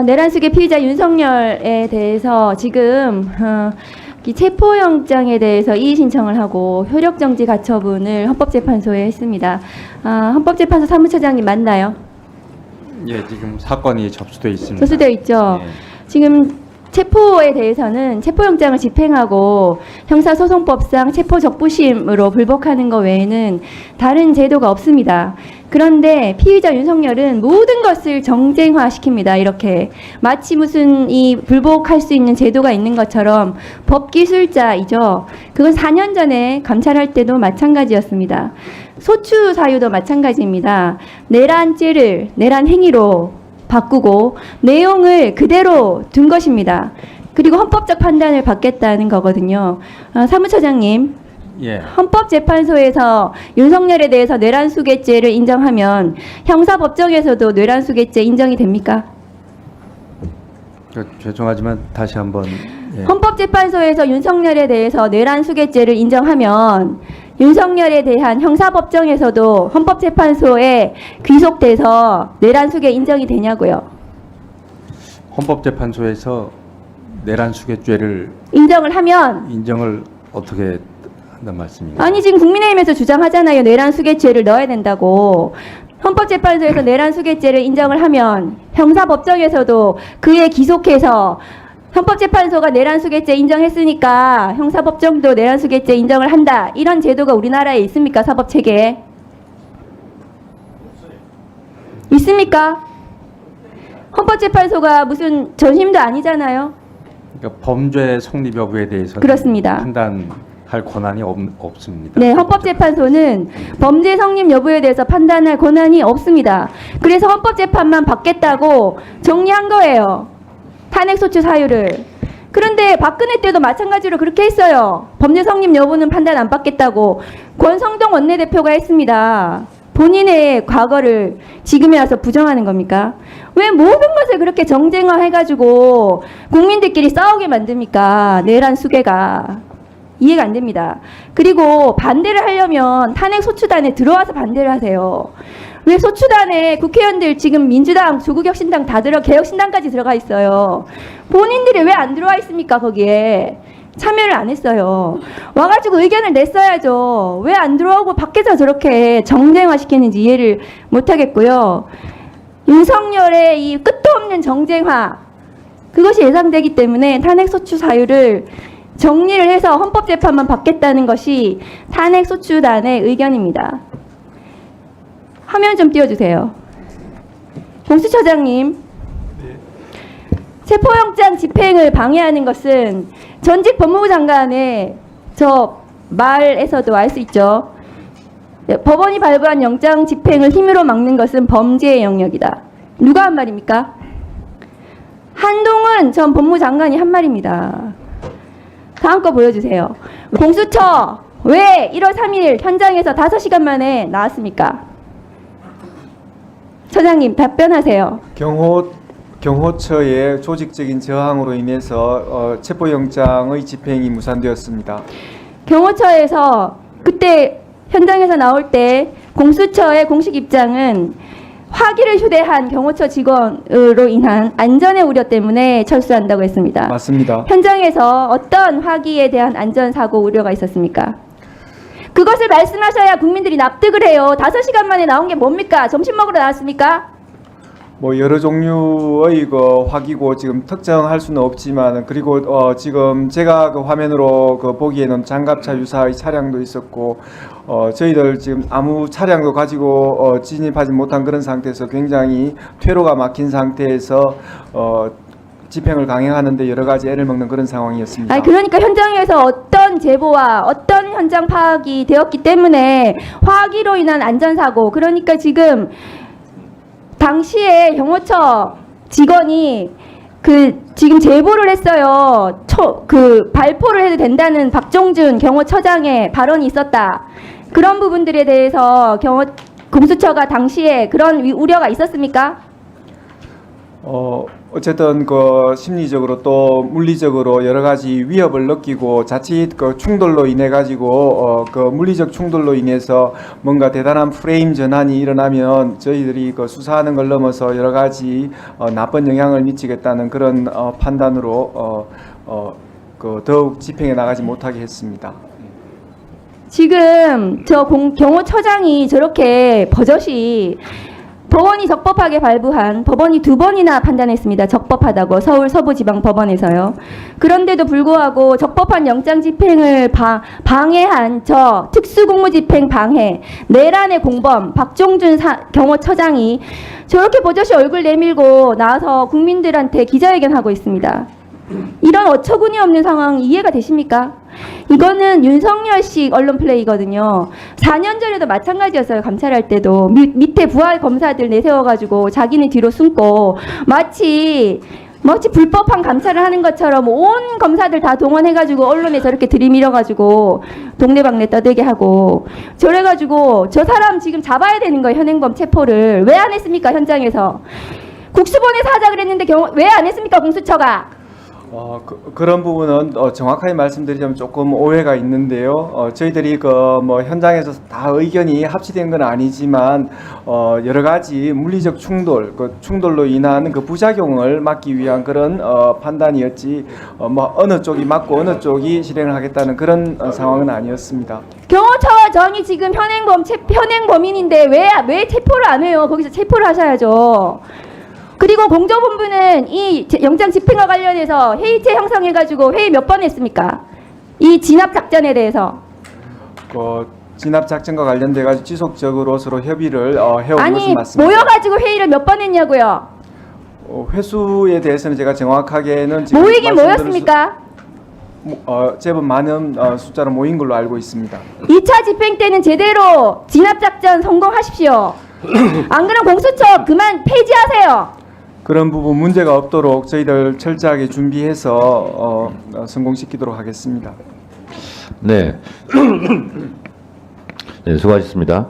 내란숙의 피의자 윤석열에 대해서 지금 이 체포영장에 대해서 이의 신청을 하고 효력정지 가처분을 헌법재판소에 했습니다. 헌법재판소 사무처장님 맞나요? 예, 지금 사건이 접수되어 있습니다. 접수되어 있죠. 예. 지금 체포에 대해서는 체포영장을 집행하고 형사소송법상 체포적부심으로 불복하는 것 외에는 다른 제도가 없습니다. 그런데 피의자 윤석열은 모든 것을 정쟁화시킵니다. 이렇게 마치 무슨 이 불복할 수 있는 제도가 있는 것처럼 법기술자이죠. 그건 4년 전에 감찰할 때도 마찬가지였습니다. 소추 사유도 마찬가지입니다. 내란죄를 내란 행위로 바꾸고 내용을 그대로 둔 것입니다. 그리고 헌법적 판단을 받겠다는 거거든요. 사무처장님, 예. 헌법재판소에서 윤석열에 대해서 내란수괴죄를 인정하면 형사법정에서도 내란수괴죄 인정이 됩니까? 죄송하지만 다시 한번. 예. 헌법재판소에서 윤석열에 대해서 내란수괴죄를 인정하면 윤석열에 대한 형사법정에서도 헌법재판소에 귀속돼서 내란수괴 인정이 되냐고요. 헌법재판소에서 내란수괴죄를 인정을 하면 인정을 어떻게 한단 말씀입니까? 아니 지금 국민의힘에서 주장하잖아요. 내란수괴죄를 넣어야 된다고. 헌법재판소에서 내란수괴죄를 인정을 하면 형사법정에서도 그에 기속해서 헌법재판소가 내란수괴죄 인정했으니까 형사법정도 내란수괴죄 인정을 한다. 이런 제도가 우리나라에 있습니까? 사법체계에. 있습니까? 헌법재판소가 무슨 전심도 아니잖아요. 그러니까 범죄 성립 여부에 대해서 그렇습니다. 판단할 권한이 없습니다. 네, 헌법재판소는 범죄 성립 여부에 대해서 판단할 권한이 없습니다. 그래서 헌법재판만 받겠다고 정리한 거예요. 탄핵소추 사유를. 그런데 박근혜 때도 마찬가지로 그렇게 했어요. 범죄 성립 여부는 판단 안 받겠다고 권성동 원내대표가 했습니다. 본인의 과거를 지금에 와서 부정하는 겁니까? 왜 모든 것을 그렇게 정쟁화해가지고 국민들끼리 싸우게 만듭니까? 내란 수괴가. 이해가 안 됩니다. 그리고 반대를 하려면 탄핵소추단에 들어와서 반대를 하세요. 왜 소추단에 국회의원들 지금 민주당, 조국혁신당 다 개혁신당까지 들어가 있어요. 본인들이 왜 안 들어와 있습니까? 거기에. 참여를 안 했어요. 와가지고 의견을 냈어야죠. 왜 안 들어오고 밖에서 저렇게 정쟁화시키는지 이해를 못하겠고요. 윤석열의 이 끝도 없는 정쟁화, 그것이 예상되기 때문에 탄핵소추 사유를 정리를 해서 헌법재판만 받겠다는 것이 탄핵소추단의 의견입니다. 화면 좀 띄워주세요. 공수처장님, 체포영장 집행을 방해하는 것은 전직 법무부 장관의 저 말에서도 알 수 있죠. 법원이 발부한 영장 집행을 힘으로 막는 것은 범죄의 영역이다. 누가 한 말입니까? 한동훈 전 법무부 장관이 한 말입니다. 다음 거 보여주세요. 공수처 왜 1월 3일 현장에서 5시간 만에 나왔습니까? 처장님 답변하세요. 경호처의 조직적인 저항으로 인해서 체포영장의 집행이 무산되었습니다. 경호처에서 그때 현장에서 나올 때 공수처의 공식 입장은 화기를 휴대한 경호처 직원으로 인한 안전의 우려 때문에 철수한다고 했습니다. 맞습니다. 현장에서 어떤 화기에 대한 안전사고 우려가 있었습니까? 그것을 말씀하셔야 국민들이 납득을 해요. 5시간 만에 나온 게 뭡니까? 점심 먹으러 나왔습니까? 뭐 여러 종류의 그 화기고 지금 특정할 수는 없지만 그리고 지금 제가 그 화면으로 그 보기에는 장갑차 유사의 차량도 있었고 저희들 지금 아무 차량도 가지고 진입하지 못한 그런 상태에서 굉장히 퇴로가 막힌 상태에서 집행을 강행하는데 여러 가지 애를 먹는 그런 상황이었습니다. 아니, 그러니까 현장에서 어떤 제보와 어떤 현장 파악이 되었기 때문에 화기로 인한 안전사고, 그러니까 지금 당시에 경호처 직원이 지금 제보를 했어요. 발포를 해도 된다는 박종준 경호처장의 발언이 있었다. 그런 부분들에 대해서 공수처가 당시에 그런 우려가 있었습니까? 어쨌든 그 심리적으로 또 물리적으로 여러 가지 위협을 느끼고 자칫 그 충돌로 인해 가지고 그 물리적 충돌로 인해서 뭔가 대단한 프레임 전환이 일어나면 저희들이 그 수사하는 걸 넘어서 여러 가지 나쁜 영향을 미치겠다는 그런 판단으로 그 더욱 집행해 나가지 못하게 했습니다. 지금 저 경호처장이 저렇게 버젓이 법원이 적법하게 발부한 법원이 2번이나 판단했습니다. 적법하다고 서울 서부지방법원에서요. 그런데도 불구하고 적법한 영장 집행을 방해한 저 특수공무집행 방해 내란의 공범 박종준 경호처장이 저렇게 버젓이 얼굴 내밀고 나와서 국민들한테 기자회견하고 있습니다. 이런 어처구니 없는 상황 이해가 되십니까? 이거는 윤석열식 언론 플레이거든요. 4년 전에도 마찬가지였어요. 감찰할 때도 밑에 부하 검사들 내세워가지고 자기는 뒤로 숨고 마치 불법한 감찰을 하는 것처럼 온 검사들 다 동원해가지고 언론에 저렇게 들이밀어가지고 동네방네 떠들게 하고 저래가지고 저 사람 지금 잡아야 되는 거예요. 현행범 체포를 왜 안 했습니까? 현장에서 국수본에서 하자 그랬는데 왜 안 했습니까? 공수처가. 그런 부분은 정확하게 말씀드리자면 조금 오해가 있는데요. 저희들이 뭐 현장에서 다 의견이 합치된 건 아니지만 여러 가지 물리적 충돌, 그 충돌로 인한 그 부작용을 막기 위한 그런 판단이었지 뭐 어느 쪽이 맞고 어느 쪽이 실행을 하겠다는 그런 상황은 아니었습니다. 경호처장이 지금 현행범인인데 왜 체포를 안 해요? 거기서 체포를 하셔야죠. 그리고 공조본부는 이 영장 집행과 관련해서 회의체 형성해가지고 회의 몇 번 했습니까? 이 진압 작전에 대해서. 진압 작전과 관련돼 가지고 지속적으로 서로 협의를 해온 아니 것은 맞습니다. 모여가지고 회의를 몇 번 했냐고요? 회수에 대해서는 제가 정확하게는 지금 모이긴 모였습니까? 제법 많은 숫자로 모인 걸로 알고 있습니다. 2차 집행 때는 제대로 진압 작전 성공하십시오. 안 그러면 공수처 그만 폐지하세요. 그런 부분 문제가 없도록 저희들 철저하게 준비해서 성공시키도록 하겠습니다. 네. 네, 수고하셨습니다.